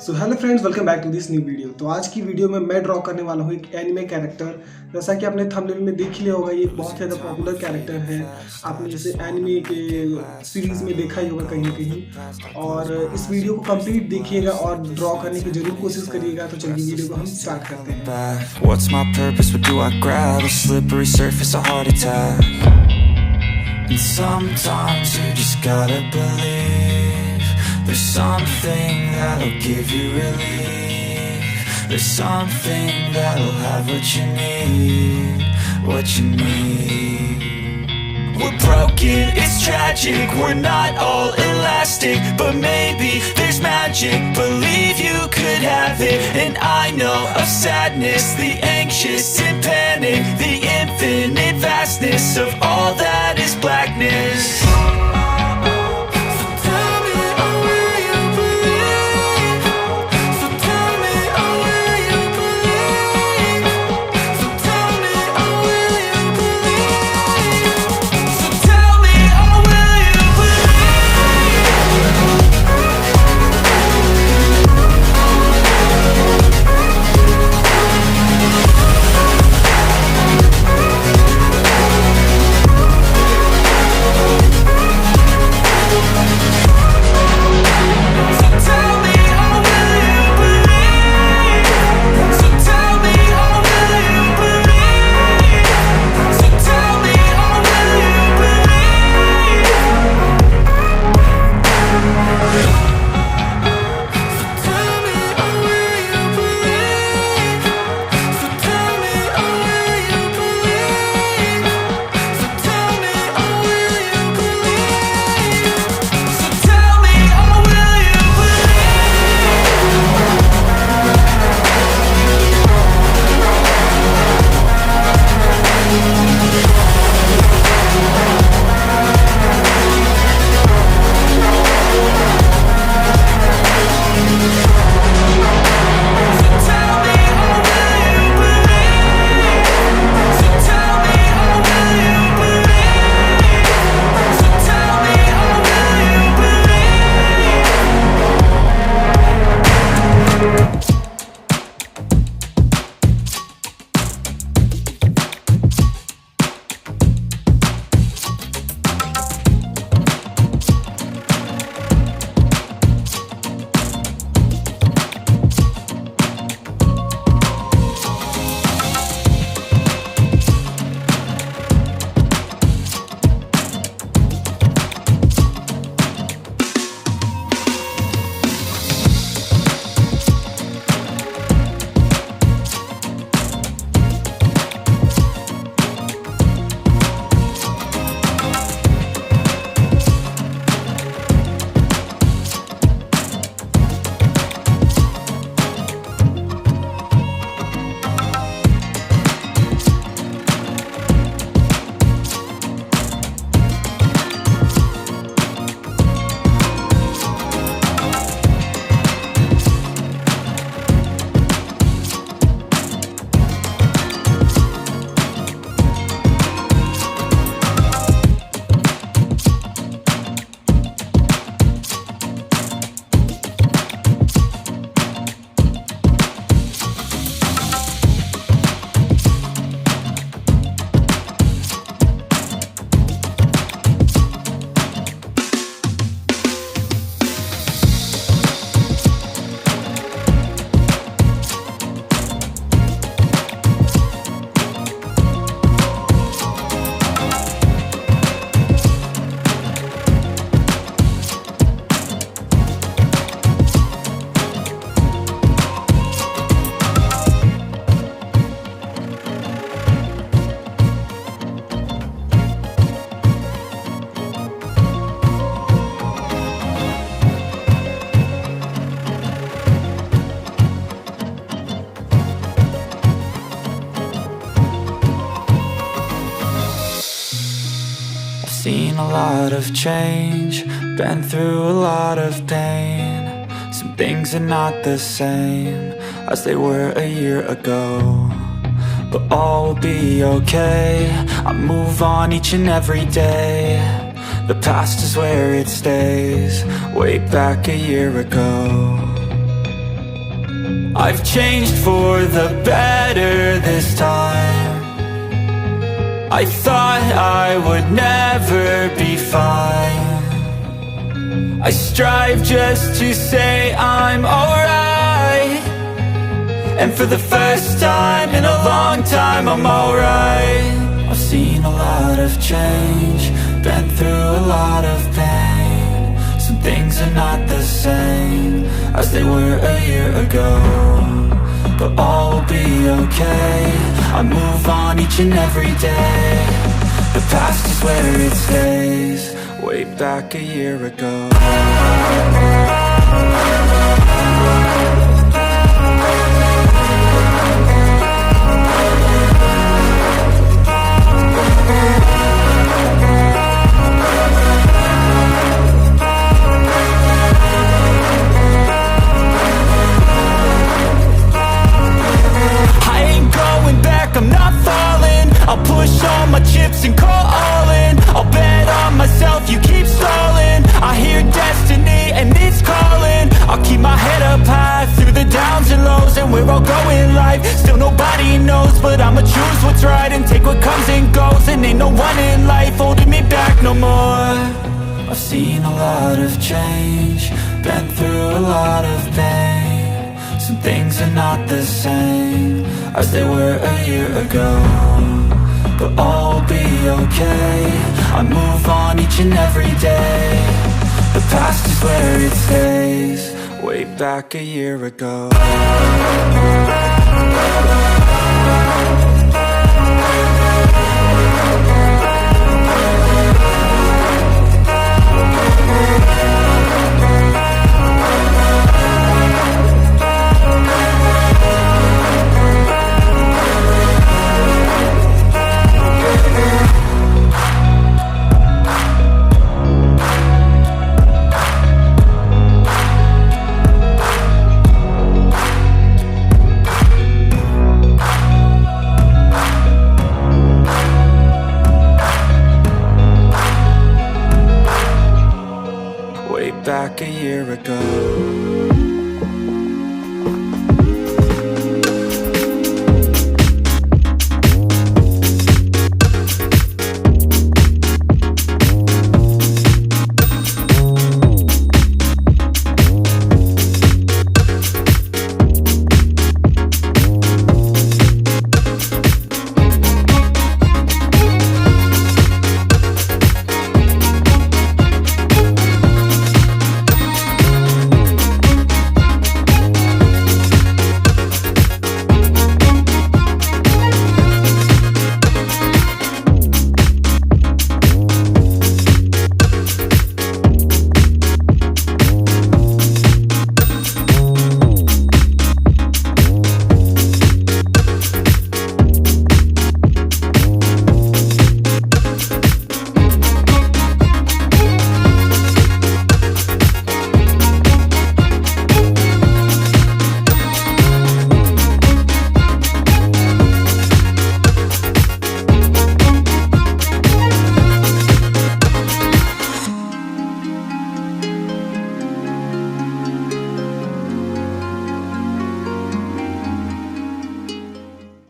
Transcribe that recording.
So hello friends, welcome back to this new video. तो आज की वीडियो में मैं ड्रॉ करने वाला हूँ एक एनिमे कैरेक्टर। जैसा कि आपने थंबनेल में देख ही लिया होगा, ये एक बहुत ज़्यादा पॉपुलर कैरेक्टर है। आपने जैसे एनिमे के सीरीज़ में देखा ही होगा कहीं ना कहीं। और इस वीडियो को कंप्लीट देखिएगा और ड्रॉ करने की जरूर कोशिश करिएगा। तो चलिए वीडियो को हम स्टार्ट करते हैं। What's my purpose? What do I grab? A slippery surface, a heart attack. And sometimes you just gotta believe there's something that'll give you relief. There's something that'll have what you need, what you need. We're broken, it's tragic, we're not all elastic, but maybe there's magic, believe you could have it. And I know of sadness, the anxious and panic, the infinite vastness of all that is blackness. Seen a lot of change, been through a lot of pain. Some things are not the same as they were a year ago, but all will be okay. I move on each and every day. The past is where it stays, way back a year ago. I've changed for the better this time. I thought I would never be fine. I strive just to say I'm alright, and for the first time in a long time I'm alright. I've seen a lot of change, been through a lot of pain. Some things are not the same as they were a year ago, but all will be okay. I move on each and every day. The past is where it stays, way back a year ago. I'm not falling, I'll push all my chips and call all in. I'll bet on myself, you keep stalling. I hear destiny and it's calling. I'll keep my head up high through the downs and lows, and where I'll go in life, still nobody knows. But I'ma choose what's right and take what comes and goes, and ain't no one in life holding me back no more. I've seen a lot of change, been through a lot of pain. Some things are not the same as they were a year ago, but all will be okay. I move on each and every day. The past is where it stays, way back a year ago. Back a year ago.